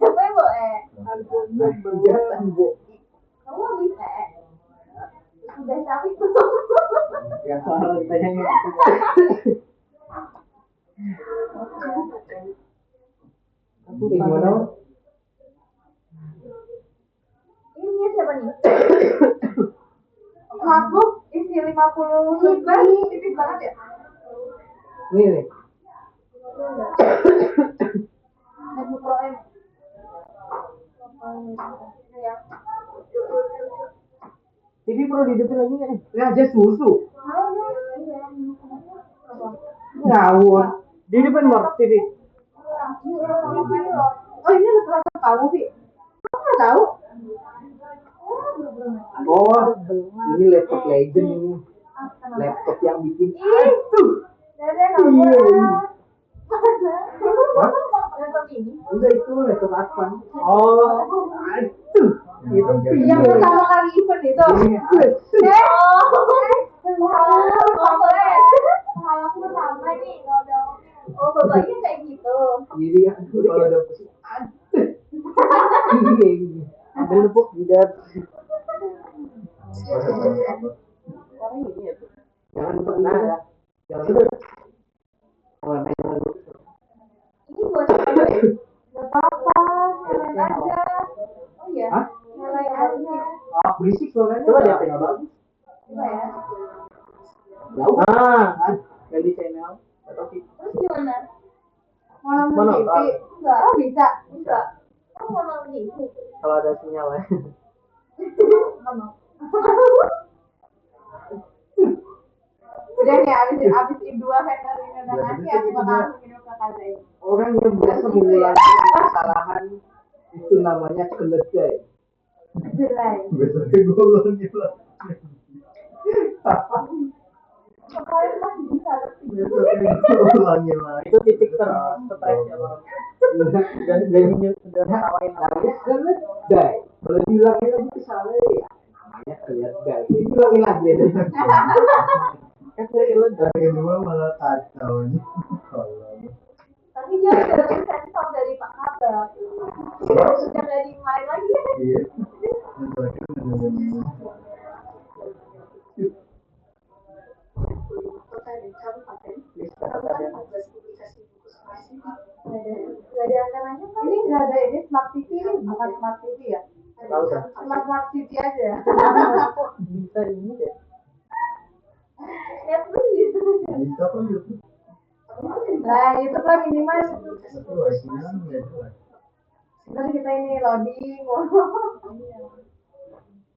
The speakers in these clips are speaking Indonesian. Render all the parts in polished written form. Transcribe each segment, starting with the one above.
Siapa yang bawa Bu. Kamu bisa udah capek tuh. Ya soal tanya aku gimana? Ini siapa nih? MacBook isi 50 GB, tipis banget ya? Nih. MacBook Pro M. Ya. TV perlu dihidupin lagi nggak nih? Ya, aja susu. Ngawur. Di depan Mor TV. Oh ini laptop kamu sih? Kamu nggak tahu? Oh, ini laptop legend ini. Laptop yang bikin itu. Iya. Laptop ini? Enggak, itu laptop Advan. Oh, itu. Itu yang pertama kali event itu. Kalau aku pertama nih, oh bapaknya kayak gitu. Jadi kan, kalau ada pusing, ini ambil lepuk tidak. Orang ini ya tuh. Jangan pernah ya. Jangan orang main Ini buat apa ya? Buat apa? Nyalain aja. Oh iya. Hah? Nyalain aja. Oh, berisik soalnya. Coba deh, nggak bagus. Coba ya. Jauh. Kan? Ganti channel. Terus gimana? Mau nonton Mana? TV? Enggak. Oh bisa. Enggak. Oh mau nonton TV? Kalau ada sinyal ya. Enggak mau. Udah nih abis dua vendor ini udah ngasih aku bakal langsung ke KZI. Orang yang biasa mengulangi kesalahan itu namanya keledai. Jelai. Biasanya gue ulangi lagi. Kemarin masih bisa Ulangi lagi. Itu titik stres ya bang. Dan udah tawain lagi keledai. Kalau diulangi lagi kesalahan ya namanya keledai. Diulangi lagi. Kan keledai. Yang kedua malah kacau nih. tapi dia udah sensor dari Pak Kabar. Sudah nggak dimain lagi ya? Iya. Nggak ada antenanya kan? Ini nggak ada, ini smart TV ini bukan smart TV ya? Tahu kan? Smart TV aja ya? Bisa ini deh. Netflix gitu. Bisa kok YouTube. Nah itu kan minimal. Sinyalnya Terus kita ini loading.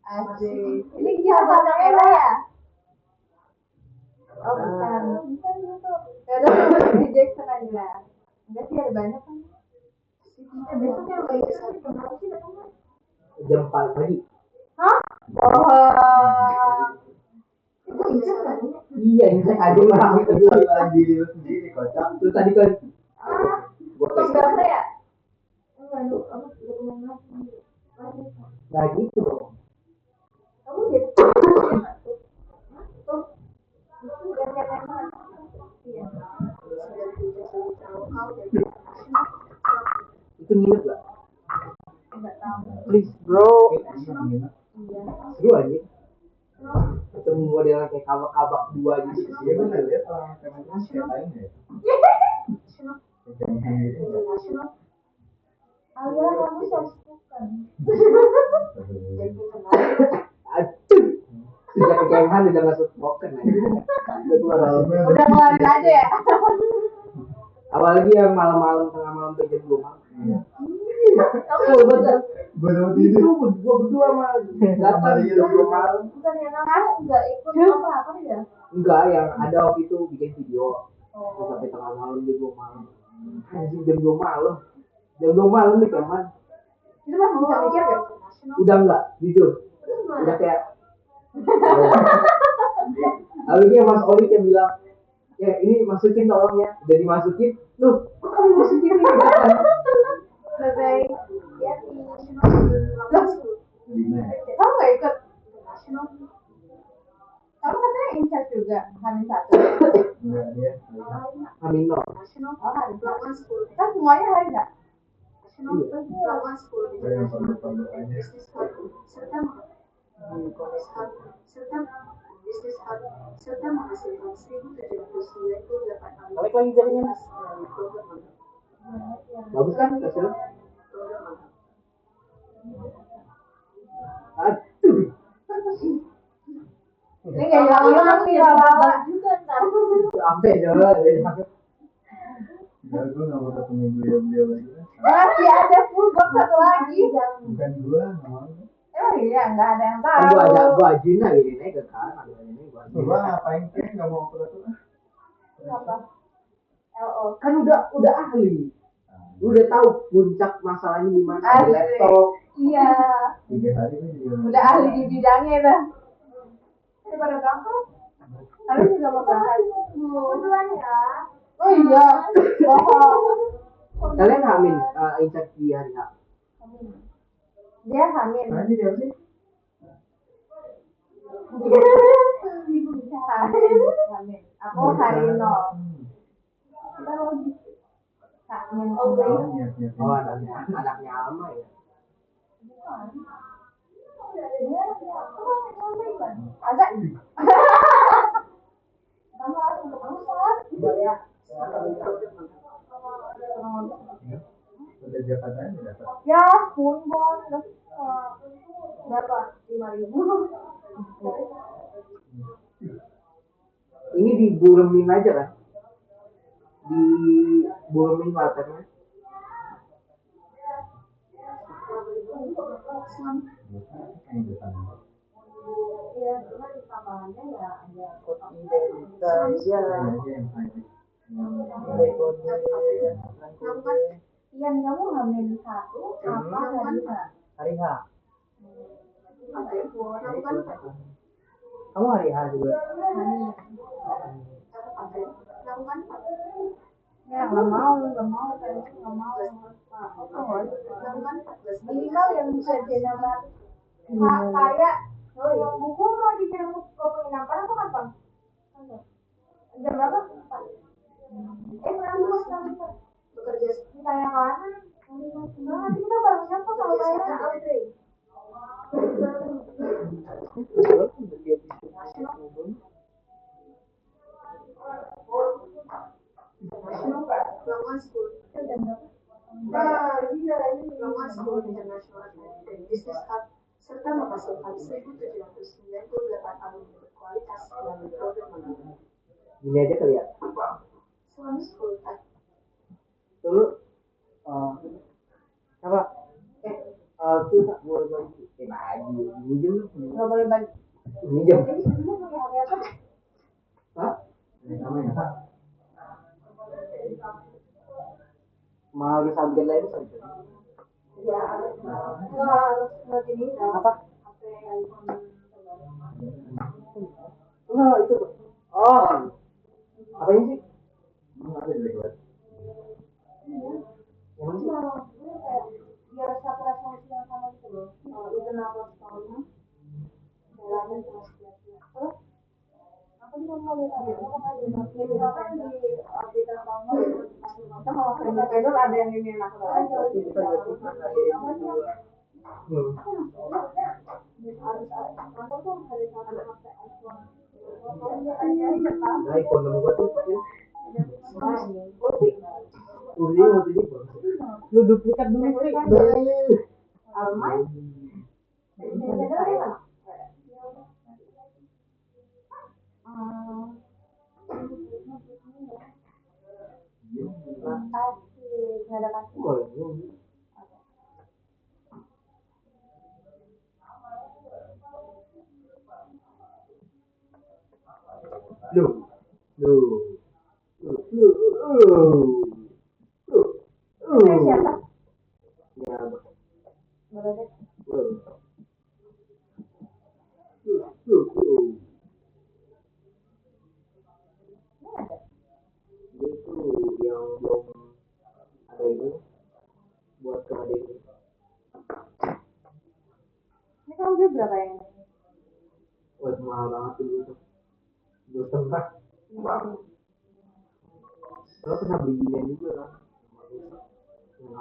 Asik. Ini siapa kamera ya? Oh bukan. Bukan YouTube. Ya udah di Jackson aja. Enggak sih ada banyak kan. Besok yang kayak sekali berapa sih datangnya? jam 4 pagi. Hah? Oh. Itu insek kan? Iya, insek aja lah. Itu diri lu sendiri kocak. Terus tadi kan gua Fotografer ya? Enggak, lu apa dokumen apa? Nah gitu dong. Kamu jadi tuh. Itu yang mana? Iya. Itu nginep gak? Enggak tahu. Please bro. Iya. Seru aja. Ketemu model kayak kabak-kabak dua gitu. Iya bener ya. Alia kamu soft-spoken. Aduh. Sejak kegemahan udah masuk spoken aja. Udah ngeluarin aja ya. Apalagi yang malam-malam tengah malam ke jam 2 malam. Kamu betul. Gue sama itu gue berdua sama datang jam 2 malam. Bukan yang kamu enggak ikut apa ya? Enggak, yang ada waktu itu bikin video. Terus sampai tengah malam jam 2 malam. Anjing jam 2 malam. Jam 2 malam nih teman. Itu masih bisa mikir ya? Udah enggak, jujur. Udah kayak Lalu Mas Oli yang bilang, ya ini masukin tolong ya. Udah dimasukin, loh kok kamu masukin ini? Selesai. Ya sih. Kamu nggak ikut? Kamu katanya incas juga, Hamin 1. Amin no. Oh, Hamin 1. Lawan 10. Kan semuanya hari nggak? Lawan 10 internasional bisnis hub serta bisnis hub serta menghasilkan 1.798 balik lagi jaringan. melalui program magang. Bagus kan hasilnya? Program magang. Aduh. Ini kayak hilang nih bawa juga ntar. Sampai jalan. Ya, gue gak mau ketemu beliau lagi. Masih ada full box satu lagi. Bukan gue, namanya. Emang iya nggak ada yang tahu. Kan gua ajina gini nih ke kan, ini gua ajina. Gue ngapain sih? Gak mau ketemu. Apa? LO. Kan udah ahli. Udah tahu puncak masalahnya di mana di laptop. Iya. 3 hari kan juga. Udah ahli di bidangnya dah. Daripada berangkat. Kalian juga mau berangkat. Kebetulan ya. Oh iya. Kalian hamil insert di hari H. Dia hamil. Tadi dia sih. Hamil. Aku hari 0. Kita lagi. Hamil. Oh, anaknya Alma ya. Agak. Kamu harus untuk ya. Udah jabatannya dapat. Ya, pun berapa? 5.000. Ini di Bulemin aja kan? Di Bulemin Klatennya. Iya, cuma di tambahannya ya ada Identitas ya. Ian, kamu hamil 1 apa hari H? Hari H. Kamu hari H juga. Ya nggak mau minimal yang bisa jenama karya yang buku mau dikirim ke penginapan atau kapan? Jam berapa? Nanti bekerja kayak mana? Nanti kita baru nyampe kalau kayak Audrey. Lawan 10 internasional dan bisnis hub serta menghasilkan 1.798 alumni berkualitas melalui program magang. Ini aja kali ya. Selama 10 tahun. Dulu apa? Itu tak boleh bagi. Bagi. Minjem. Nggak boleh bagi. Minjem. Ini sebenarnya punya hari apa? Hah? Namanya. Mau disambung lain saja. Ya, nggak harus ini Apa? HP iPhone. Enggak itu. Oh. Apa ini sih? Ada di lewat. Yang Iya, kayak biar satu resolusi yang sama gitu loh. Itu nama tahunnya. Jalannya sama sekian. Terus aku juga mau lihat aja. Aku kan di misalkan di update tahunnya kita mau vendor ada yang ini aku kan jadi kita berarti kan ada yang harus kantor tuh harus satu HP iPhone. Nah, ekonomi gua tuh kecil. Udah waktu itu. Lu duplikat dulu kan. Almay. Kasih, nggak ada kasih. Siapa? Ya, Boleh. itu yang belum ada itu buat kembali Ini kamu beli berapa yang ini? buat mahal banget dulu tuh 2,5. Lo pernah beli ginian juga kan?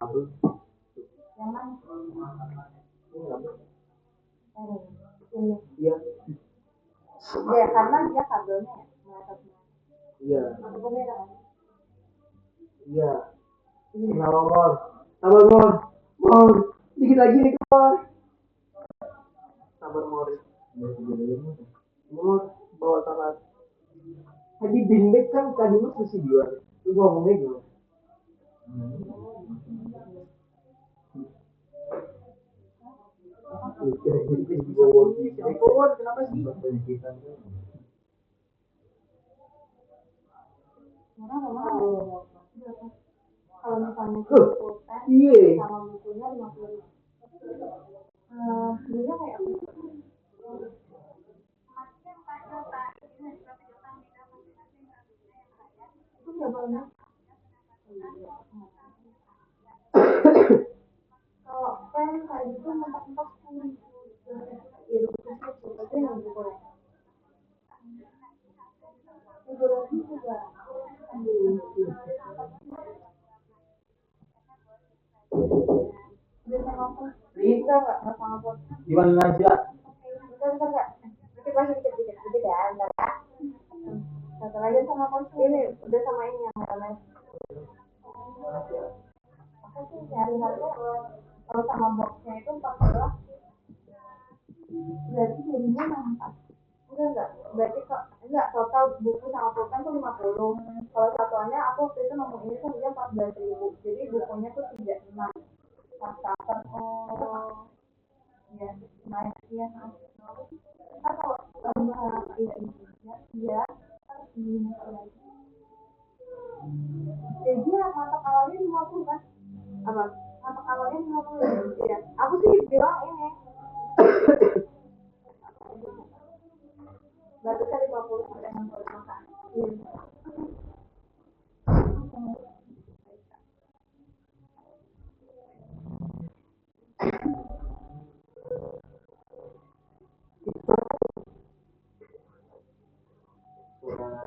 kabel. Yang mana? Ini kabel. Ini. Iya. Ya, karena dia kabelnya ya. Iya. Aku beda kan? Iya. Kenapa Mor? Sabar Mor. Mor. Dikit lagi nih Mor. Sabar Mor. Mor. Bawa tangan. Tadi bindek kan tadi mas mesti jual. Itu ngomongnya gimana? Kenapa sih? Kalau misalnya pulpen Iya. sama bukunya 50. Belinya kayak apa? Itu nggak banyak. Kalau pen kayak gitu mentok-mentok 10.000. Itu tapi yang buku lagi juga. Enggak sama pot. Gimana aja? Bentar enggak. Dikit lagi dikit ya, bentar ya. Satu lagi sama pot ini udah sama ini yang lain. Aku sih nyari harga kalau sama boxnya itu 14. Berarti jadinya 64. Enggak. Berarti kok enggak total buku sama pulpen tuh 50. Kalau satuannya aku waktu itu nemu ini kan dia 14.000. Jadi bukunya tuh 36. Starter. Oh. Ya, lumayan ya. Kalau iya iya harus diminta lagi. Jadi mata awalnya 50 kan? Apa? Mata awalnya 50 ya. Aku sih bilang ini. Baru kan 50 sampai 60 makan. Iya.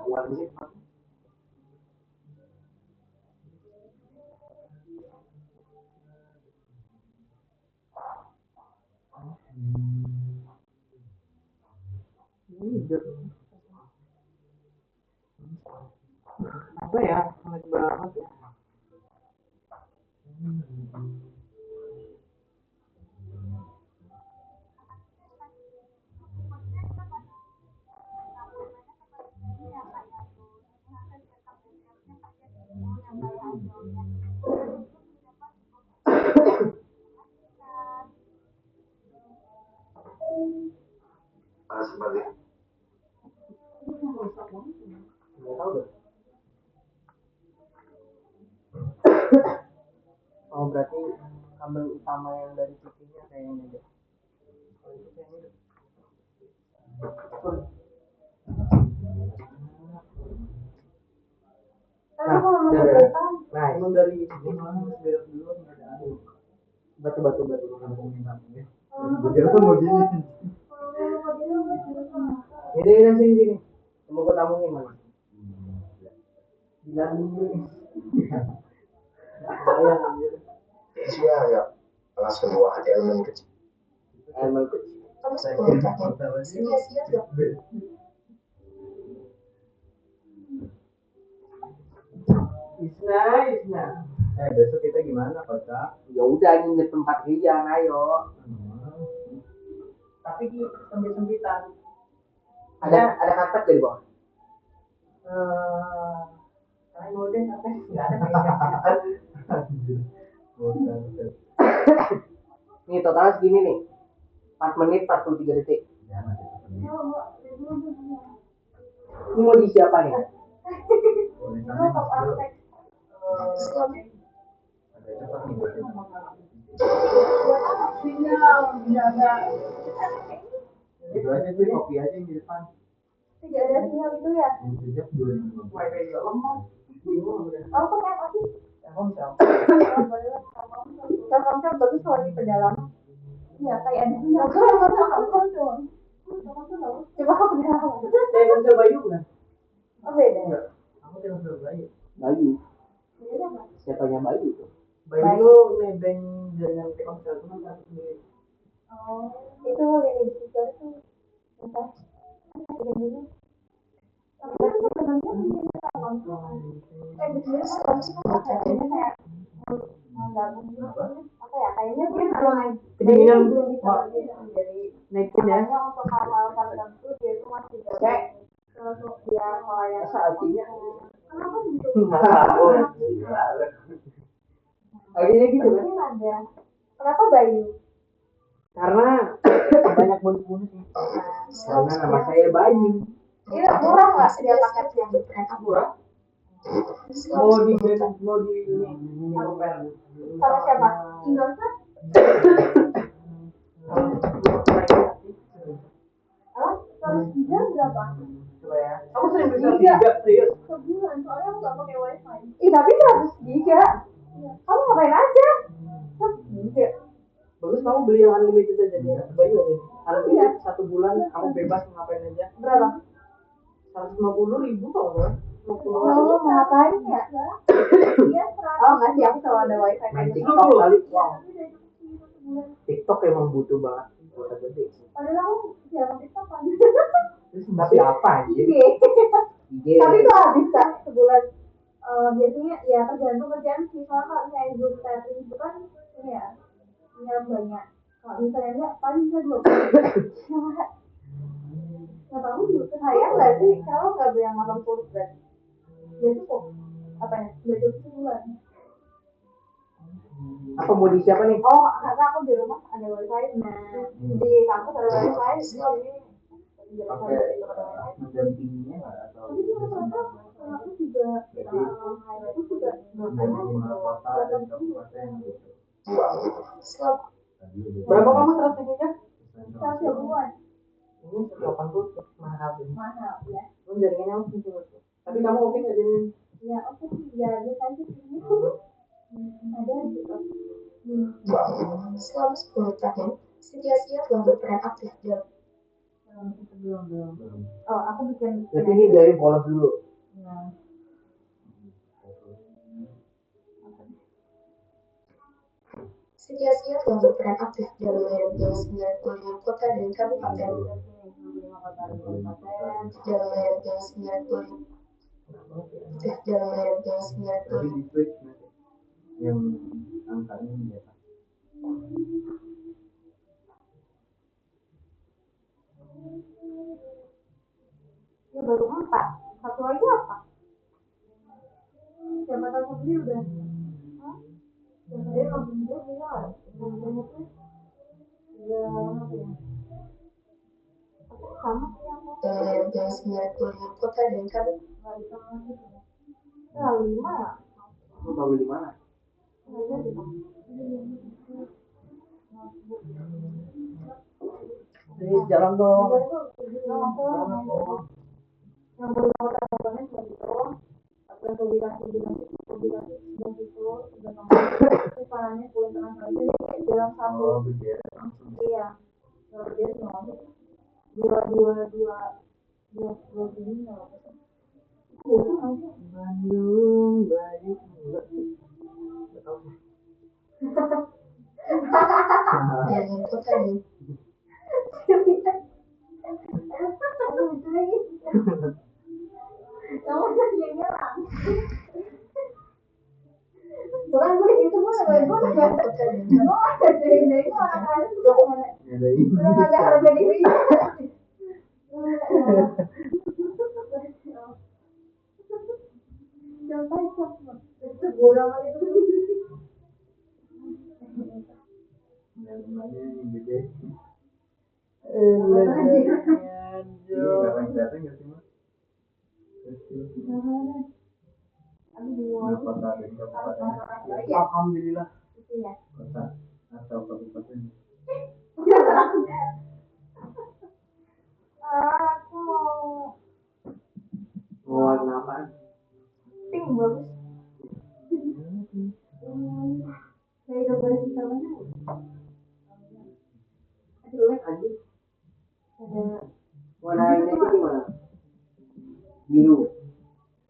Uangnya apa ya? Sangat banget ya. Sebagai nggak tahu deh. Oh berarti kabel utama yang dari TV-nya kayaknya deh. Nah, emang dari ini belok dulu batu. Dia tuh mau gini. Ini sini. Mau gue tamuin mana? Bilang dulu nih. Bayang anjir. Iya, ya. Kelas kedua ada elemen kecil. Elemen kecil. Sia-sia dong. Isna. Besok kita gimana, Kota? Ya udah nginep tempat Rian, ayo. Tapi di sempit-sempitan. Ada karpet dari bawah. Ayo deh, apa? Enggak ada. Nih total segini nih. 4 menit 43 detik. Ini mau di siapa nih? Itu aja tuh kopi aja yang di depan. Tidak ada sinyal itu ya? Sejak 2000. Wifi juga lemah. Kamu pakai apa sih? Telkomsel. Telkomsel bagus kalau di pedalaman. Iya, kayak ada sinyal. Telkomsel doang. Coba ke pedalaman. Telkomsel Bayu kan? Oh beda. Enggak. Aku Telkomsel Bayu. Bayu. Beda nggak? Siapanya Bayu tuh? Bayu itu nebeng jaringan Telkomsel cuma satu sendiri. Oh, itu yang di situ tuh entah yang ini. Tapi itu sebenarnya menjadi Telkomsel kan. Bisnis Telkomsel kan kayak menggabung gitu. Apa ya? Kayaknya dia Kedinginan belum bisa lagi jadi naikin ya. makanya untuk hal-hal tertentu dia itu masih jadi terus dia melayani Artinya kenapa gitu? akhirnya gitu kan. Mungkin ada. Kenapa Bayu? Karena banyak bonus-bonus sih. Karena nama saya Bayu. Iya murah nggak dia paketnya? Murah. Mau di ini Sama siapa? Indosat? Terus giga berapa? coba ya. Kamu sering beli 1 giga serius? Sebulan, soalnya aku nggak pakai wifi. Ih tapi 100 giga. Kamu ngapain aja? 100 giga. Bagus kamu beli yang unlimited aja nih. Bayu aja. Unlimited 1 bulan kamu bebas ngapain aja. Berapa? 150.000 kalau nggak. Oh, mau ngapain ya? Iya, oh nggak sih, aku selalu ada wifi Main kayak gitu. TikTok kali. Wow. TikTok emang butuh banget kuota gede. Padahal aku jarang TikTok kan. Tapi apa IG. IG. Tapi itu habis kan sebulan. Biasanya ya tergantung kerjaan sih. Soalnya kalau misalnya Zoom setting itu kan ini ya, banyak. Kalau misalnya enggak, paling bisa 20. Nggak tahu juga. Sayang nggak sih kalau nggak beli yang 80 berarti? Ya cukup. Apa ya? Nggak cukup sebulan. Apa mau di siapa nih? Oh, karena aku di rumah ada wifi. Nah, di kampus ada wifi. Jadi mendampinginya nggak atau tapi rata-rata aku juga highlight itu juga kota dan kabupaten gitu. Berapa kamu transmisinya? 1 ribuan. Ini 80 mahal sih. Mahal ya. Lu jaringannya apa sih? Tapi kamu oke nggak jaringan? Ya oke sih, ya biasa aja sih. Ada gitu. Selama 10 tahun, Setia telah berperan aktif dalam Belum. Oh, aku bikin. Jadi ini dari polos dulu. Nah. Setia telah berperan aktif dalam layar 95 kota dan kabupaten. Dalam layar 95 dalam layar 95 tapi di Twitch yang angkanya di atas. Ya baru 4. Satu lagi apa? Siapa tahu beli udah. Jadi kalau beli bisa harganya tuh udah apa ya? Sama sih aku. dalam layar 95 kota dan kabupaten. Nggak bisa masuk. Ya 5 ya. Lu mau beli mana? Harganya gitu. Jadi jalan dong. Yang boleh mau tambahnya cuma gitu. Atau publikasi dan itu udah tambah. Caranya boleh tenang aja dalam satu. Oh, beda langsung. Iya. Kalau dia cuma dua ini nggak apa-apa. Bandung, Bayu, enggak sih. Enggak tahu sih. Dalam kota dan Aduh, itu lagi. Kamu kan nyerang. Tuh kan gue itu gue dalam gue kota dan gue ada dari itu anak kalian tuh mana? Ada ini. Udah nggak ada harga diri. Jangan takut. Itu bodoh itu. Ini gede. Iya, Datang nggak sih mas? Nah, kota dan kabupaten. Alhamdulillah. Iya. Kota atau kabupaten. Aku mau Mau warna apa? pink bagus. Kayak udah boleh kita mana? Itu jelek aja. Ada Warna ini gimana? Biru.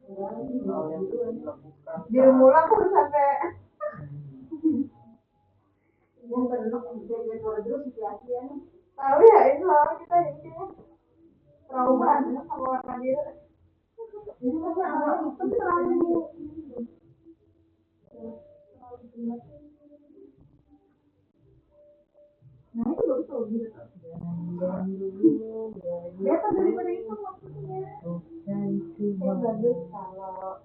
Oh, yang itu dilakukan. biru mula aku sampai jadi juara terus sia-sia nih. Tahu ya itu lama kita ini trauma sama orang dia. Jadi kan awalnya itu terlalu nah itu bagus tuh gitu. Better daripada itu maksudnya. Saya bagus kalau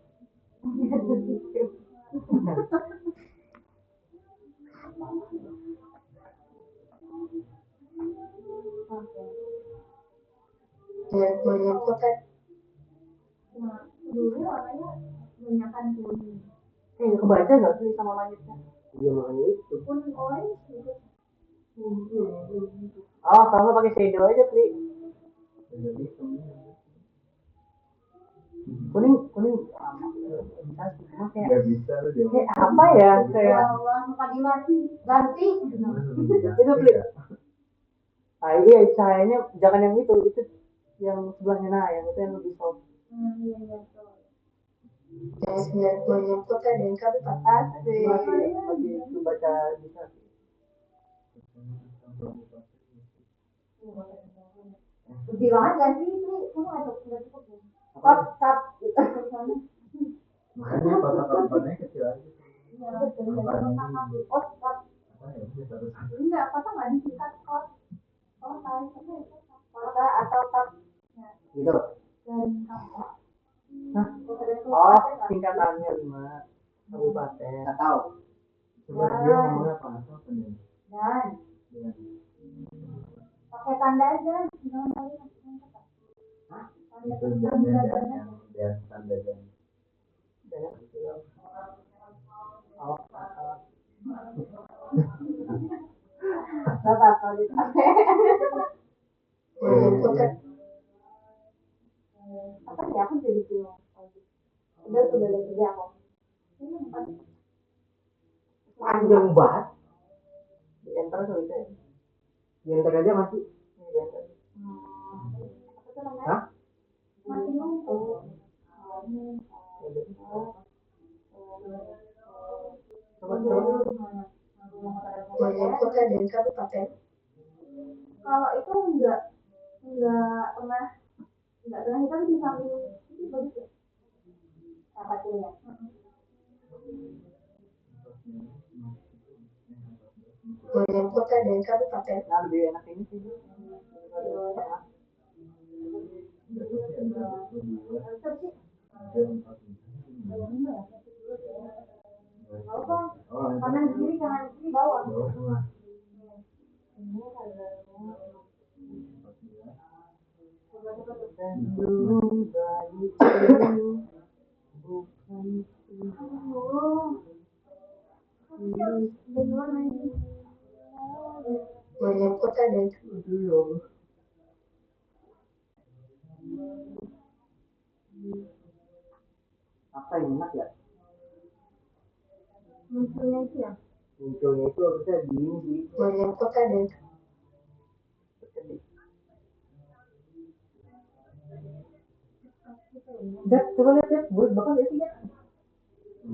Dengan kota dulu warnanya banyakan kuning. Kebaca nggak sih sama langitnya? Iya makanya itu. Kuning orange gitu. Oh, kamu pakai shadow aja, Pri. Kuning bisa sih, cuma kayak Nggak bisa lu dia. kayak apa ya? Kayak Allah suka dimati ganti. itu, Pri. Ah iya, cahayanya jangan yang itu yang sebelahnya, nah yang itu yang lebih soft. Iya. dengan kota dan kabupaten. Masih itu baca bisa. Bilang aja sih itu nggak cukup. Cut. Makanya kotak-kotaknya kecil aja. Oh, cut. Enggak, kata nggak disingkat kot. Oh, kota atau cut. Gitu. Dan Hah? Oh, singkatannya 5 kabupaten. Nggak tahu. Coba dia ngomongnya apa nih? dan pakai tanda aja. Itu dan tanda dan. Oh, Nggak apa-apa dipakai. Dengan kota Apa sih aku jadi bingung. Udah ada kerja aku. panjang banget. Di enter kali itu ya. Di enter aja masih. Di enter. Apa tuh namanya? Hah? Masih nunggu. Coba. dengan kota dan kabupaten. Kalau itu enggak pernah kita di samping itu bagus ya. Apa tuh ya? Dengan kota dan kabupaten. Nah, lebih enak ini sih. Kanan kiri bawah. Dengan kota dan Apa yang enak ya? Munculnya itu ya. Munculnya itu harusnya di ini sih. dengan kota dan Udah, coba lihat ya, buat bakal ya sih ya.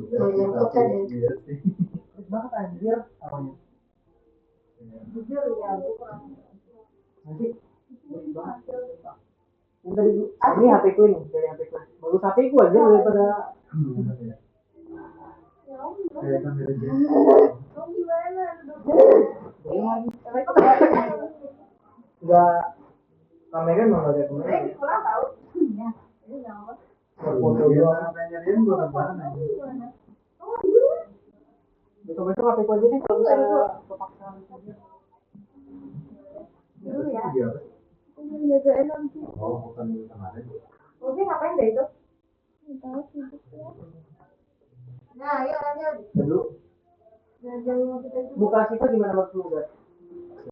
dengan kota dan Buat banget anjir, apanya? Jujur ya, aku kurang. Nanti, buat banget. Ini HP ku nih, dari HP ku. Bagus HP ku aja daripada. Kayak kamera dia. Kamu gimana? Enggak, kamera emang gak ada kamera. Kurang tahu. Iya. Ini nggak apa. Foto Dia doang. nyariin gua ke mana? Besok-besok HP ku aja nih kalau bisa kepaksa. Dulu ya. Dia apa? Menjaga energi. Oh, bukan kemarin. Mungkin ngapain deh itu? Nggak tahu sibuk ya. Nah, yuk lanjut. Dulu, Ngajarin kita itu. buka situ gimana menurut lu, guys?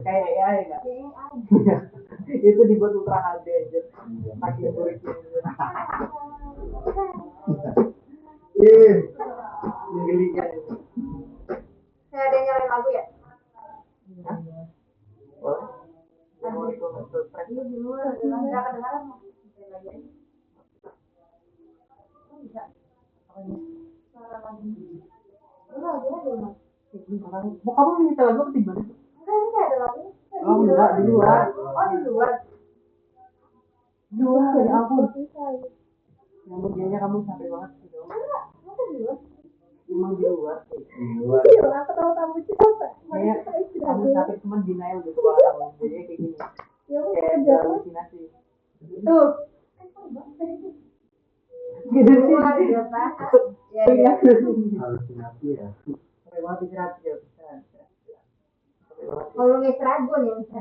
Kayak AI enggak? AI. Itu dibuat ultra HD aja. Makin buruk gitu. Ih, Menggelikan itu. Kayak ada yang nyalain lagu ya? Hah? Boleh? Yang mau itu surprise. Ini dulu nggak kedengaran. Lagi aja. Oh, bisa. Suara lagi. Udah, dia di rumah. Mau kamu minta lagu ketimbang? Enggak, ini nggak ada lagi. Oh enggak, di luar. Oh di luar. Di luar, ya ampun. Bisa. Yang mungkinnya kamu sampai banget gitu. Masa di luar? Emang di luar. Di luar. Iya, aku tahu kamu itu apa? Kayak kamu sampai cuman denial gitu kalau kamu jadi kayak gini. Ya udah Kayak kerja. halusinasi. Tuh. Gitu sih. Luar biasa. Ya Iya. ya. Halusinasi ya. Sampai banget istirahat ya. Sampai banget. Kalau nggak keraguan ya bisa.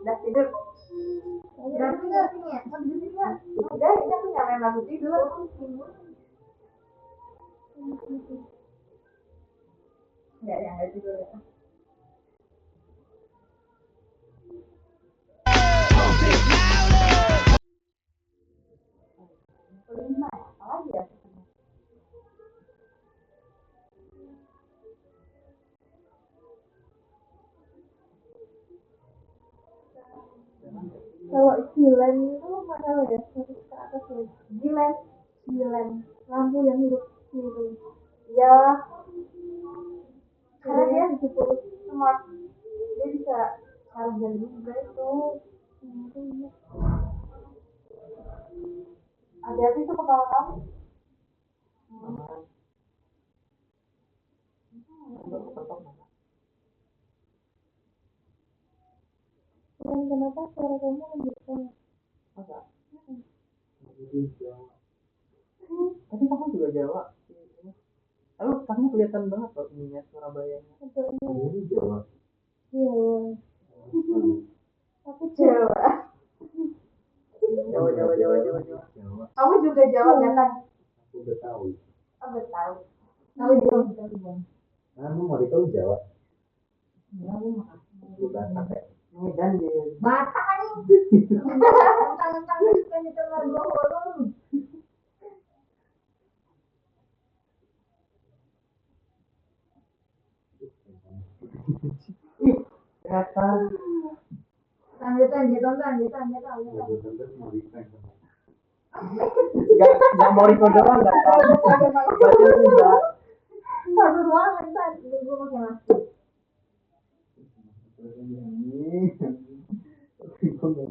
Udah tidur. Udah tidur sini ya. Mau tidur sini ya. Udah, ini aku nyalain lagu tidur. Enggak ya, enggak tidur ya. Kelima, apa lagi ya? Kalau Gilen itu mana ya? Terus ke atas ya. Gilen, lampu yang hidup gitu. Ya, karena dia 70 smart, dia bisa charger juga itu. Hati-hati tuh kepala kamu. Dan kenapa suara kamu lembut banget? Masa? Tapi kamu juga Jawa. Lalu kamu kelihatan banget loh ininya Surabaya. Ini Jawa. Iya. Aku Jawa. Jawa. Kamu juga Jawa kan? Aku udah tahu. Aku tahu. Tahu Jawa juga. Kamu mau tahu Jawa? Ya, aku makan. Bukan apa? Medan dia. Batak kan ini. Tentang-tentang kan itu lagu horor. Ternyata Lanjutan. Mau reprank. nggak mau record doang nggak tahu. Baca juga. Satu doang kan gue pakai masker. Ini. Aku nggak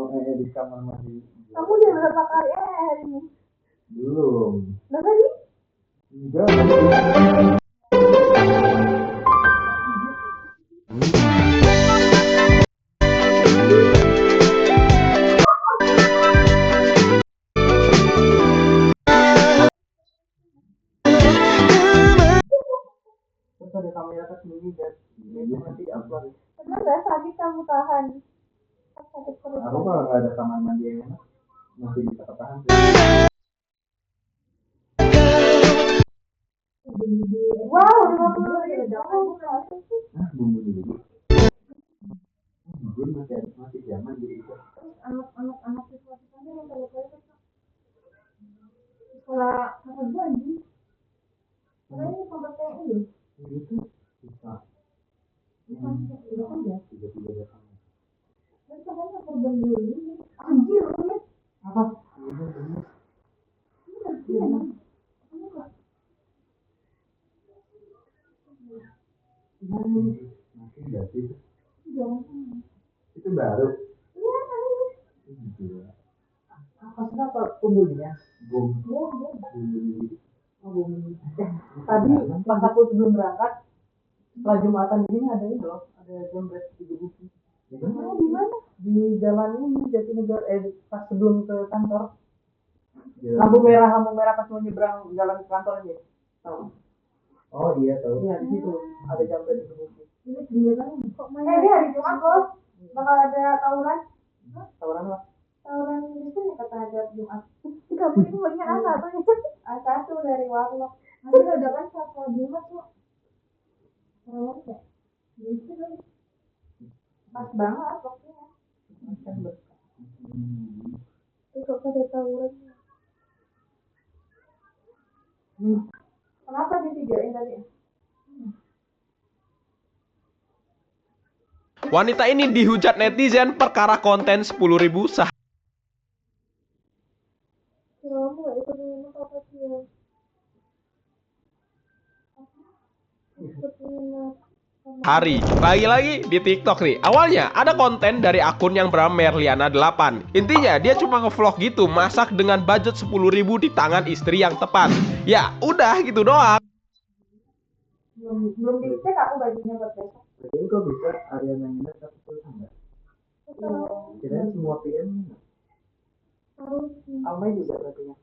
mau di kamar mandi. Kamu udah berapa kali hari ini? Belum. Udah tadi? Enggak. Terus ada kamera tersembunyi dan nanti upload. Pernah nggak sakit kamu tahan? Sakit perut. Aku kalau nggak ada kamar mandi yang enak masih bisa ketahan. Wow, 50.000. Bumbu dulu. Mungkin masih zaman jadi itu. Anak siswa kita yang kalau sekolah apa gue anjing? Karena ini kompeten ini. Itu bisa. Itu kan ya. Tiga datang. Terus katanya korban bullying. Anjir, lu lihat. Apa? Masih nggak sih? Itu baru. Apa sih apa tumbuhnya? Bom. Tadi pas aku sebelum berangkat setelah Jumatan ini ada ini loh, ada jambret di Gebuki. Di mana? Di mana? Di jalan ini Jatinegara, pas sebelum ke kantor. Jalan. Lampu merah pas mau nyebrang jalan ke kantor aja. Tahu? Oh iya tahu. Iya di situ ada jambret di Gebuki. Ini gimana? Kok main? Ini hari Jumat bos. Bakal ada tawuran. Tawuran apa? Tawuran itu ya kata ada Jumat. Kamu ini banyak A1 nih. A1 dari Warlock. Nanti ada kan satu Jumat tuh. Warlock ya? Gitu kan. Pas banget waktunya. Terus kok ada tawuran? Kenapa ditigain tadi? Wanita ini dihujat netizen perkara konten 10.000 sehari. Kamu gak ikut minum apa sih ya? Ikut minum. Lagi-lagi di TikTok nih. Awalnya ada konten dari akun yang bernama Merliana 8. Intinya dia cuma ngevlog gitu, masak dengan budget 10.000 di tangan istri yang tepat. Ya udah gitu doang. Belum dicek aku bajunya buat besok. Jadi kok bisa Ariana minat tapi tuh enggak? Kirain semua PM minat. Harus Almay juga berarti ya.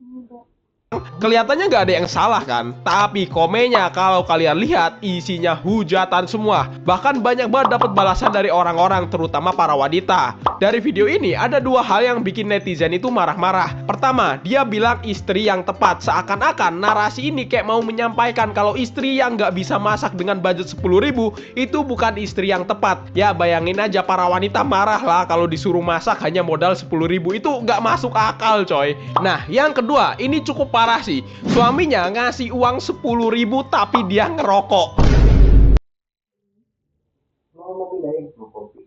enggak. Kelihatannya nggak ada yang salah kan? Tapi komennya kalau kalian lihat isinya hujatan semua. Bahkan banyak banget dapat balasan dari orang-orang, terutama para wanita. Dari video ini ada dua hal yang bikin netizen itu marah-marah. Pertama, dia bilang istri yang tepat. Seakan-akan narasi ini kayak mau menyampaikan kalau istri yang nggak bisa masak dengan budget 10.000 itu bukan istri yang tepat. Ya bayangin aja para wanita marah lah kalau disuruh masak hanya modal 10.000. Itu nggak masuk akal coy. Nah yang kedua, ini cukup parah sih. Suaminya ngasih uang 10.000 tapi dia ngerokok. Mau pindahin. Mau kopi.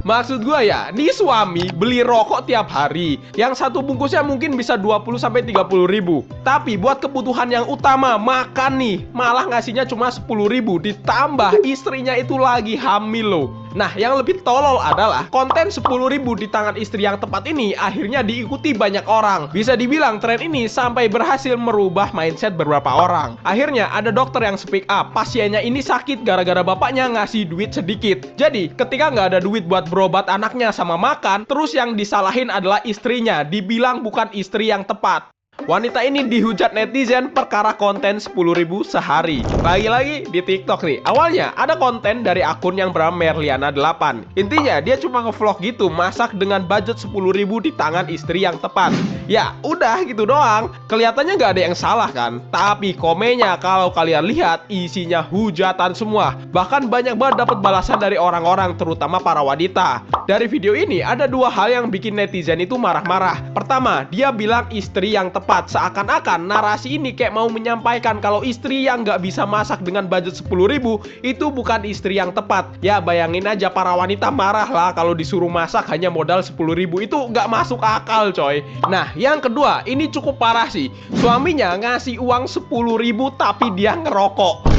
Maksud gua ya, nih suami beli rokok tiap hari. Yang satu bungkusnya mungkin bisa 20-30 ribu. Tapi buat kebutuhan yang utama, makan nih, malah ngasihnya cuma 10.000. Ditambah istrinya itu lagi hamil loh. Nah, yang lebih tolol adalah konten 10.000 di tangan istri yang tepat ini akhirnya diikuti banyak orang. Bisa dibilang tren ini sampai berhasil merubah mindset beberapa orang. Akhirnya ada dokter yang speak up, pasiennya ini sakit gara-gara bapaknya ngasih duit sedikit. Jadi, ketika nggak ada duit buat berobat anaknya sama makan, terus yang disalahin adalah istrinya, dibilang bukan istri yang tepat. Wanita ini dihujat netizen perkara konten 10.000 sehari. Lagi-lagi di TikTok nih. Awalnya ada konten dari akun yang bernama Merliana 8. Intinya dia cuma ngevlog gitu, masak dengan budget 10.000 di tangan istri yang tepat. Ya udah gitu doang. Kelihatannya nggak ada yang salah kan? Tapi komennya kalau kalian lihat isinya hujatan semua. Bahkan banyak banget dapat balasan dari orang-orang, terutama para wanita. Dari video ini ada dua hal yang bikin netizen itu marah-marah. Pertama, dia bilang istri yang tepat. Seakan-akan narasi ini kayak mau menyampaikan kalau istri yang nggak bisa masak dengan budget 10.000 itu bukan istri yang tepat. Ya bayangin aja para wanita marah lah kalau disuruh masak hanya modal 10.000. Itu nggak masuk akal coy. Nah yang kedua, ini cukup parah sih. Suaminya ngasih uang 10.000 tapi dia ngerokok.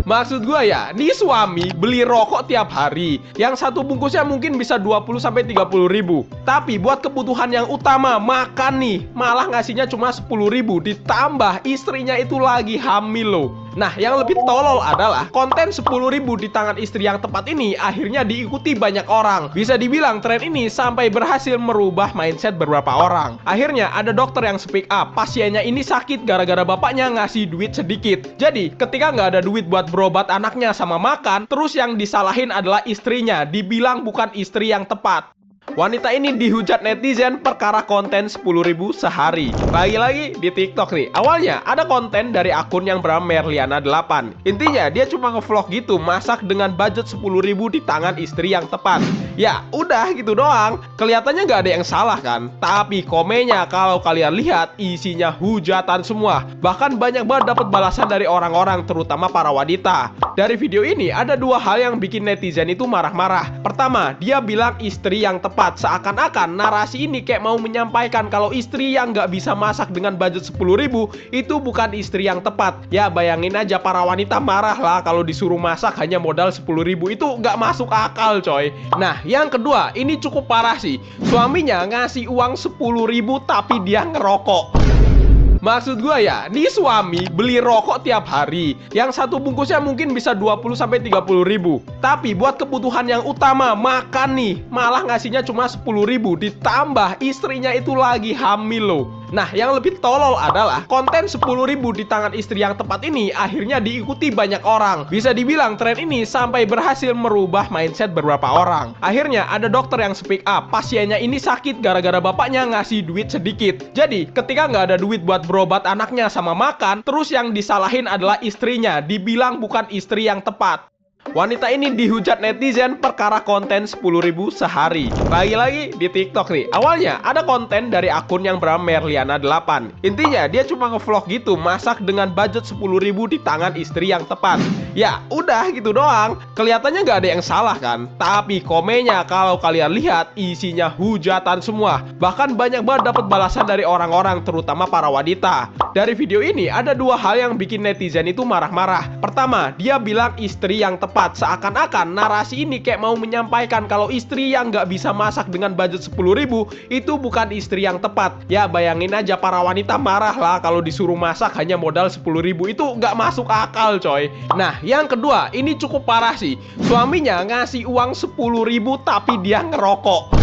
Maksud gua ya, nih suami beli rokok tiap hari. Yang satu bungkusnya mungkin bisa 20-30 ribu. Tapi buat kebutuhan yang utama, makan nih, malah ngasihnya cuma 10.000. Ditambah istrinya itu lagi hamil loh. Nah yang lebih tolol adalah konten 10.000 di tangan istri yang tepat ini akhirnya diikuti banyak orang. Bisa dibilang tren ini sampai berhasil merubah mindset beberapa orang. Akhirnya ada dokter yang speak up, pasiennya ini sakit gara-gara bapaknya ngasih duit sedikit. Jadi ketika nggak ada duit buat berobat anaknya sama makan, terus yang disalahin adalah istrinya, dibilang bukan istri yang tepat. Wanita ini dihujat netizen perkara konten 10.000 sehari. Lagi-lagi di TikTok nih. Awalnya ada konten dari akun yang bernama Merliana 8. Intinya dia cuma ngevlog gitu, masak dengan budget 10.000 di tangan istri yang tepat. Ya udah gitu doang. Kelihatannya nggak ada yang salah kan? Tapi komennya kalau kalian lihat isinya hujatan semua. Bahkan banyak banget dapat balasan dari orang-orang, terutama para wanita. Dari video ini ada dua hal yang bikin netizen itu marah-marah. Pertama, dia bilang istri yang tepat. Seakan-akan narasi ini kayak mau menyampaikan kalau istri yang nggak bisa masak dengan budget 10.000 itu bukan istri yang tepat. Ya bayangin aja para wanita marah lah kalau disuruh masak hanya modal 10.000. Itu nggak masuk akal coy. Nah yang kedua, ini cukup parah sih. Suaminya ngasih uang 10.000 tapi dia ngerokok. Maksud gua ya, nih suami beli rokok tiap hari. Yang satu bungkusnya mungkin bisa 20-30 ribu. Tapi buat kebutuhan yang utama, makan nih, malah ngasihnya cuma 10.000. Ditambah istrinya itu lagi hamil loh. Nah yang lebih tolol adalah konten 10.000 di tangan istri yang tepat ini akhirnya diikuti banyak orang. Bisa dibilang tren ini sampai berhasil merubah mindset beberapa orang. Akhirnya ada dokter yang speak up, pasiennya ini sakit gara-gara bapaknya ngasih duit sedikit. Jadi ketika nggak ada duit buat berobat anaknya sama makan, terus yang disalahin adalah istrinya, dibilang bukan istri yang tepat. Wanita ini dihujat netizen perkara konten 10.000 sehari. Lagi-lagi di TikTok nih. Awalnya ada konten dari akun yang bernama Merliana 8. Intinya dia cuma ngevlog gitu, masak dengan budget 10.000 di tangan istri yang tepat. Ya udah gitu doang. Kelihatannya nggak ada yang salah kan? Tapi komennya kalau kalian lihat isinya hujatan semua. Bahkan banyak banget dapat balasan dari orang-orang, terutama para wanita. Dari video ini ada dua hal yang bikin netizen itu marah-marah. Pertama, dia bilang istri yang tepat. Seakan-akan narasi ini kayak mau menyampaikan kalau istri yang nggak bisa masak dengan budget 10.000 itu bukan istri yang tepat. Ya bayangin aja para wanita marah lah kalau disuruh masak hanya modal 10.000, itu nggak masuk akal coy. Nah yang kedua ini cukup parah sih. Suaminya ngasih uang 10.000 tapi dia ngerokok.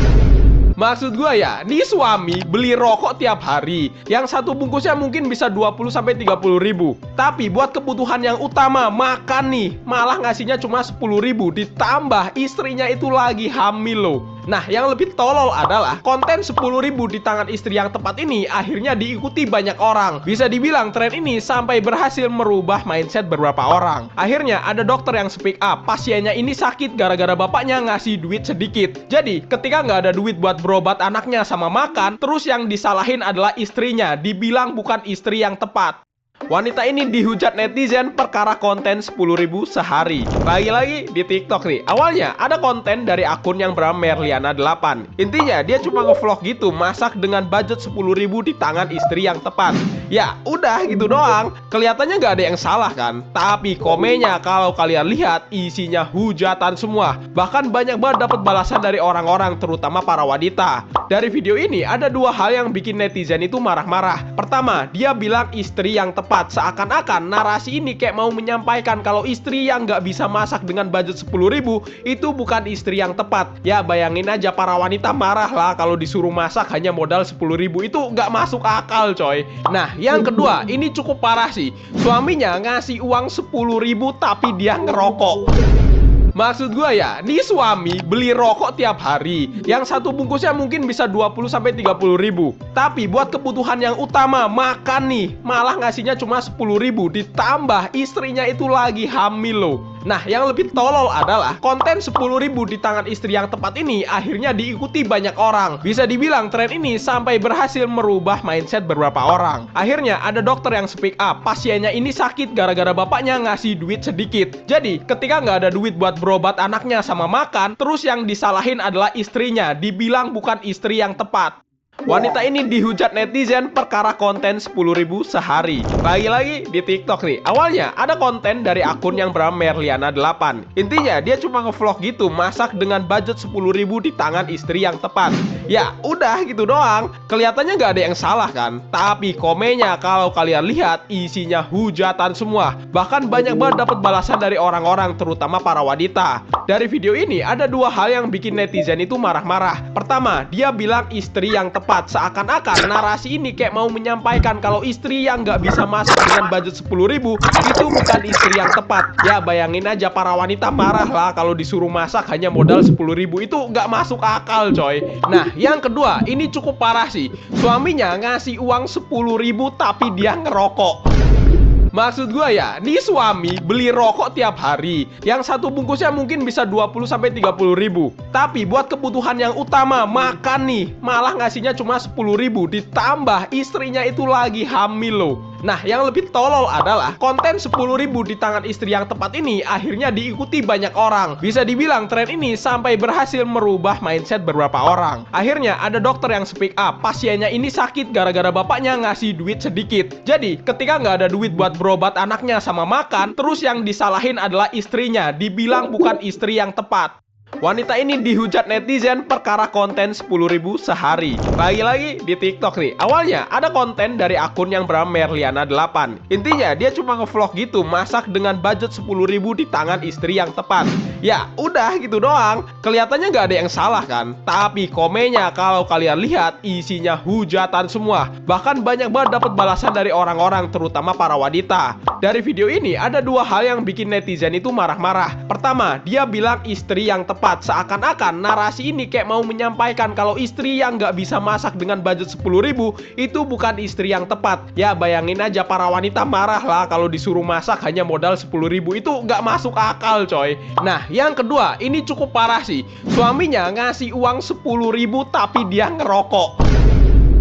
Maksud gue ya, nih suami beli rokok tiap hari. Yang satu bungkusnya mungkin bisa 20-30 ribu. Tapi buat kebutuhan yang utama, makan nih, malah ngasihnya cuma 10.000. Ditambah istrinya itu lagi hamil loh. Nah yang lebih tolol adalah konten 10.000 di tangan istri yang tepat ini akhirnya diikuti banyak orang. Bisa dibilang tren ini sampai berhasil merubah mindset beberapa orang. Akhirnya ada dokter yang speak up, pasiennya ini sakit gara-gara bapaknya ngasih duit sedikit. Jadi ketika nggak ada duit buat berobat anaknya sama makan, terus yang disalahin adalah istrinya, dibilang bukan istri yang tepat. Wanita ini dihujat netizen perkara konten 10.000 sehari. Lagi-lagi di TikTok nih. Awalnya ada konten dari akun yang bernama Merliana 8. Intinya dia cuma ngevlog gitu, masak dengan budget 10.000 di tangan istri yang tepat. Ya udah gitu doang. Kelihatannya nggak ada yang salah kan? Tapi komennya kalau kalian lihat isinya hujatan semua. Bahkan banyak banget dapat balasan dari orang-orang, terutama para wanita. Dari video ini ada dua hal yang bikin netizen itu marah-marah. Pertama, dia bilang istri yang tepat. Seakan-akan narasi ini kayak mau menyampaikan kalau istri yang nggak bisa masak dengan budget 10.000 itu bukan istri yang tepat. Ya bayangin aja para wanita marah lah kalau disuruh masak hanya modal 10.000, itu nggak masuk akal coy. Nah yang kedua ini cukup parah sih. Suaminya ngasih uang 10.000 tapi dia ngerokok. Maksud gue ya, nih suami beli rokok tiap hari. Yang satu bungkusnya mungkin bisa 20-30 ribu. Tapi buat kebutuhan yang utama, makan nih, malah ngasihnya cuma 10.000. Ditambah istrinya itu lagi hamil loh. Nah yang lebih tolol adalah konten 10.000 di tangan istri yang tepat ini akhirnya diikuti banyak orang. Bisa dibilang tren ini sampai berhasil merubah mindset beberapa orang. Akhirnya ada dokter yang speak up, pasiennya ini sakit gara-gara bapaknya ngasih duit sedikit. Jadi ketika nggak ada duit buat berobat anaknya sama makan, terus yang disalahin adalah istrinya, dibilang bukan istri yang tepat. Wanita ini dihujat netizen perkara konten 10.000 sehari. Lagi-lagi di TikTok nih. Awalnya ada konten dari akun yang bernama Merliana 8. Intinya dia cuma ngevlog gitu, masak dengan budget 10.000 di tangan istri yang tepat. Ya udah gitu doang. Kelihatannya nggak ada yang salah kan? Tapi komennya kalau kalian lihat isinya hujatan semua. Bahkan banyak banget dapat balasan dari orang-orang, terutama para wanita. Dari video ini ada dua hal yang bikin netizen itu marah-marah. Pertama, dia bilang istri yang tepat. Seakan-akan narasi ini kayak mau menyampaikan kalau istri yang nggak bisa masak dengan budget 10.000 itu bukan istri yang tepat. Ya bayangin aja para wanita marah lah kalau disuruh masak hanya modal 10.000, itu nggak masuk akal coy. Nah yang kedua ini cukup parah sih. Suaminya ngasih uang 10.000 tapi dia ngerokok. Maksud gue ya, nih suami beli rokok tiap hari. Yang satu bungkusnya mungkin bisa 20-30 ribu. Tapi buat kebutuhan yang utama, makan nih, malah ngasihnya cuma 10.000. Ditambah istrinya itu lagi hamil loh. Nah yang lebih tolol adalah konten 10.000 di tangan istri yang tepat ini akhirnya diikuti banyak orang. Bisa dibilang tren ini sampai berhasil merubah mindset beberapa orang. Akhirnya ada dokter yang speak up, pasiennya ini sakit gara-gara bapaknya ngasih duit sedikit. Jadi ketika nggak ada duit buat berobat anaknya sama makan, terus yang disalahin adalah istrinya, dibilang bukan istri yang tepat. Wanita ini dihujat netizen perkara konten 10.000 sehari. Lagi-lagi di TikTok nih. Awalnya ada konten dari akun yang bernama Merliana 8. Intinya dia cuma ngevlog gitu, masak dengan budget 10.000 di tangan istri yang tepat. Ya udah gitu doang. Kelihatannya nggak ada yang salah kan? Tapi komennya kalau kalian lihat isinya hujatan semua. Bahkan banyak banget dapat balasan dari orang-orang, terutama para wanita. Dari video ini ada dua hal yang bikin netizen itu marah-marah. Pertama, dia bilang istri yang tepat. tepat. Seakan-akan narasi ini kayak mau menyampaikan kalau istri yang nggak bisa masak dengan budget 10.000 itu bukan istri yang tepat. Ya bayangin aja para wanita marah lah kalau disuruh masak hanya modal 10.000, itu nggak masuk akal coy. Nah yang kedua ini cukup parah sih. Suaminya ngasih uang 10.000 tapi dia ngerokok.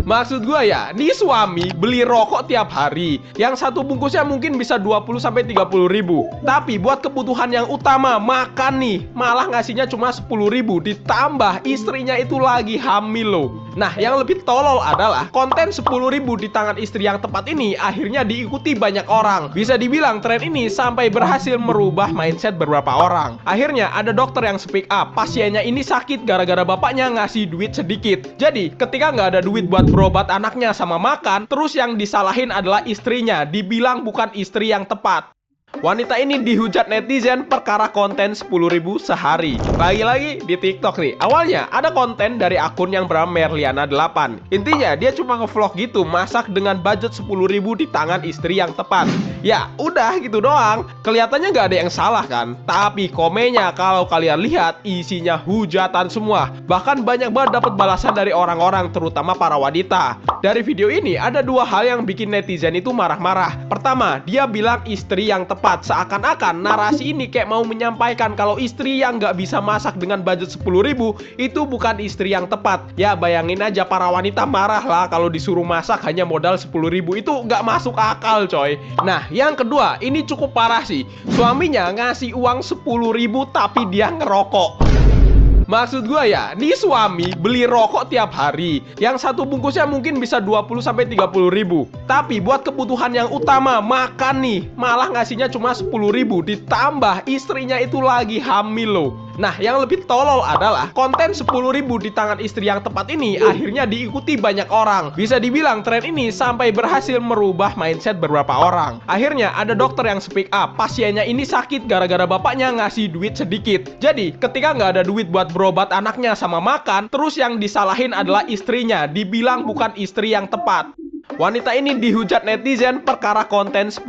Maksud gue ya, nih suami beli rokok tiap hari, yang satu bungkusnya mungkin bisa 20-30 ribu. Tapi buat kebutuhan yang utama, makan nih, malah ngasihnya cuma 10 ribu, ditambah istrinya itu lagi hamil loh. Nah yang lebih tolol adalah konten 10 ribu di tangan istri yang tepat ini akhirnya diikuti banyak orang. Bisa dibilang tren ini sampai berhasil merubah mindset beberapa orang. Akhirnya ada dokter yang speak up, pasiennya ini sakit gara-gara bapaknya ngasih duit sedikit. Jadi ketika nggak ada duit buat berobat anaknya sama makan, terus yang disalahin adalah istrinya, dibilang bukan istri yang tepat. Wanita ini dihujat netizen perkara konten 10.000 sehari. Lagi-lagi di TikTok nih. Awalnya ada konten dari akun yang bernama Merliana8. Intinya dia cuma ngevlog gitu, masak dengan budget 10.000 di tangan istri yang tepat. Ya udah gitu doang. Kelihatannya nggak ada yang salah kan. Tapi komennya kalau kalian lihat isinya hujatan semua. Bahkan banyak banget dapat balasan dari orang-orang, terutama para wanita. Dari video ini ada dua hal yang bikin netizen itu marah-marah. Pertama, dia bilang istri yang tepat. Seakan-akan narasi ini kayak mau menyampaikan kalau istri yang nggak bisa masak dengan budget 10.000 itu bukan istri yang tepat. Ya bayangin aja para wanita marah lah kalau disuruh masak hanya modal 10.000, itu nggak masuk akal coy. Nah yang kedua ini cukup parah sih. Suaminya ngasih uang 10.000 tapi dia ngerokok. Maksud gue ya, nih suami beli rokok tiap hari, yang satu bungkusnya mungkin bisa 20-30 ribu. Tapi buat kebutuhan yang utama, makan nih, malah ngasihnya cuma 10 ribu, ditambah istrinya itu lagi hamil loh. Nah yang lebih tolol adalah konten 10.000 di tangan istri yang tepat ini akhirnya diikuti banyak orang. Bisa dibilang tren ini sampai berhasil merubah mindset beberapa orang. Akhirnya ada dokter yang speak up, pasiennya ini sakit gara-gara bapaknya ngasih duit sedikit. Jadi ketika nggak ada duit buat berobat anaknya sama makan, terus yang disalahin adalah istrinya, dibilang bukan istri yang tepat. Wanita ini dihujat netizen perkara konten 10.000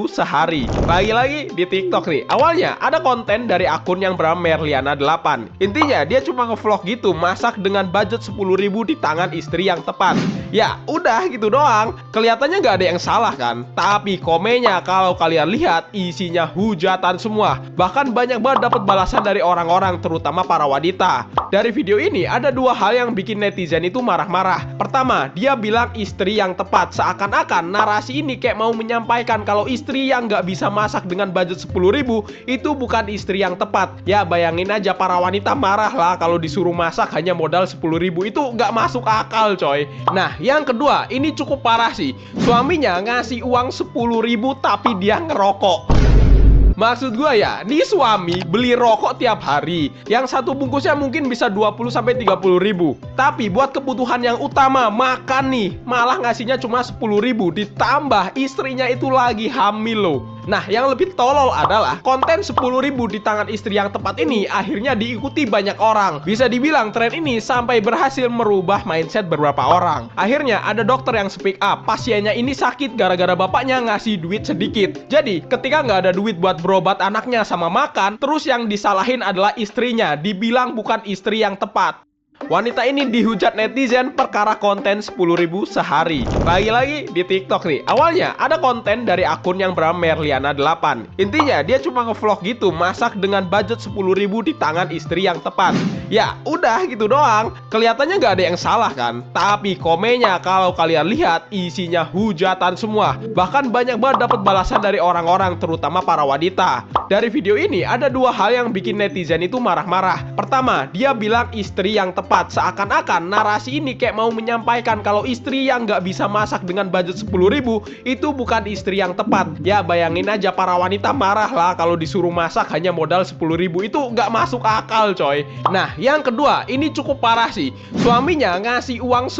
sehari. Lagi-lagi di TikTok nih. Awalnya ada konten dari akun yang bernama Merliana8. Intinya dia cuma ngevlog gitu, masak dengan budget 10.000 di tangan istri yang tepat. Ya udah gitu doang. Kelihatannya nggak ada yang salah kan. Tapi komennya kalau kalian lihat isinya hujatan semua. Bahkan banyak banget dapat balasan dari orang-orang, terutama para wanita. Dari video ini ada dua hal yang bikin netizen itu marah-marah. Pertama, dia bilang istri yang tepat. Seakan-akan narasi ini kayak mau menyampaikan kalau istri yang nggak bisa masak dengan budget 10.000 itu bukan istri yang tepat. Ya bayangin aja para wanita marah lah kalau disuruh masak hanya modal 10.000, itu nggak masuk akal coy. Nah yang kedua ini cukup parah sih. Suaminya ngasih uang 10.000 tapi dia ngerokok. Maksud gue ya, nih suami beli rokok tiap hari, yang satu bungkusnya mungkin bisa 20-30 ribu. Tapi buat kebutuhan yang utama, makan nih, malah ngasihnya cuma 10 ribu, ditambah istrinya itu lagi hamil loh. Nah yang lebih tolol adalah konten 10.000 di tangan istri yang tepat ini akhirnya diikuti banyak orang. Bisa dibilang tren ini sampai berhasil merubah mindset beberapa orang. Akhirnya ada dokter yang speak up, pasiennya ini sakit gara-gara bapaknya ngasih duit sedikit. Jadi ketika nggak ada duit buat berobat anaknya sama makan, terus yang disalahin adalah istrinya, dibilang bukan istri yang tepat. Wanita ini dihujat netizen perkara konten 10.000 sehari. Lagi-lagi di TikTok nih. Awalnya ada konten dari akun yang bernama Merliana8. Intinya dia cuma ngevlog gitu, masak dengan budget 10.000 di tangan istri yang tepat. Ya udah gitu doang. Kelihatannya nggak ada yang salah kan. Tapi komennya kalau kalian lihat isinya hujatan semua. Bahkan banyak banget dapat balasan dari orang-orang, terutama para wanita. Dari video ini ada dua hal yang bikin netizen itu marah-marah. Pertama, dia bilang istri yang tepat. Seakan-akan narasi ini kayak mau menyampaikan kalau istri yang nggak bisa masak dengan budget 10.000 itu bukan istri yang tepat. Ya bayangin aja para wanita marah lah kalau disuruh masak hanya modal 10.000, itu nggak masuk akal coy. Nah yang kedua ini cukup parah sih. Suaminya ngasih uang